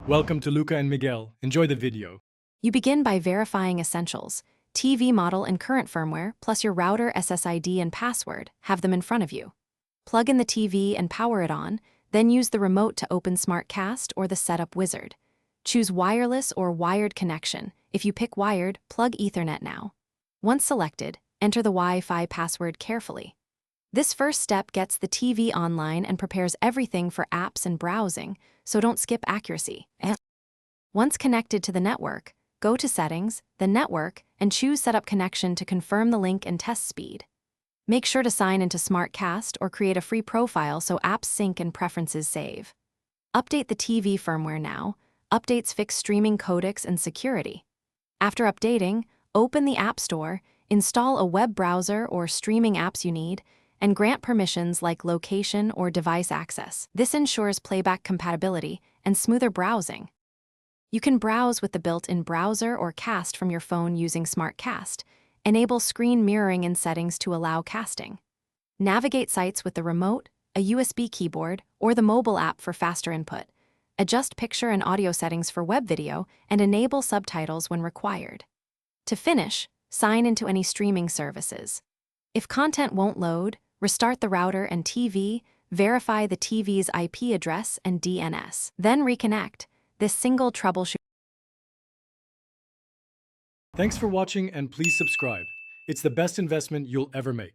Welcome to Luca and Miguel. Enjoy the video. You begin by verifying essentials: TV model and current firmware, plus your router SSID and password. Have them in front of you. Plug in the TV and power it on, then use the remote to open SmartCast or the setup wizard. Choose wireless or wired connection. If you pick wired, plug Ethernet now. Once selected, enter the Wi-Fi password carefully. This first step gets the TV online and prepares everything for apps and browsing, so don't skip accuracy. Once connected to the network, go to Settings, then Network, and choose Setup Connection to confirm the link and test speed. Make sure to sign into SmartCast or create a free profile so apps sync and preferences save. Update the TV firmware now. Updates fix streaming codecs and security. After updating, open the App Store, install a web browser or streaming apps you need, and grant permissions like location or device access. This ensures playback compatibility and smoother browsing. You can browse with the built-in browser or cast from your phone using SmartCast. Enable screen mirroring in settings to allow casting. Navigate sites with the remote, a USB keyboard, or the mobile app for faster input. Adjust picture and audio settings for web video and enable subtitles when required. To finish, sign into any streaming services. If content won't load, restart the router and TV, verify the TV's IP address and DNS. Then reconnect. This single troubleshoot. Thanks for watching and please subscribe. It's the best investment you'll ever make.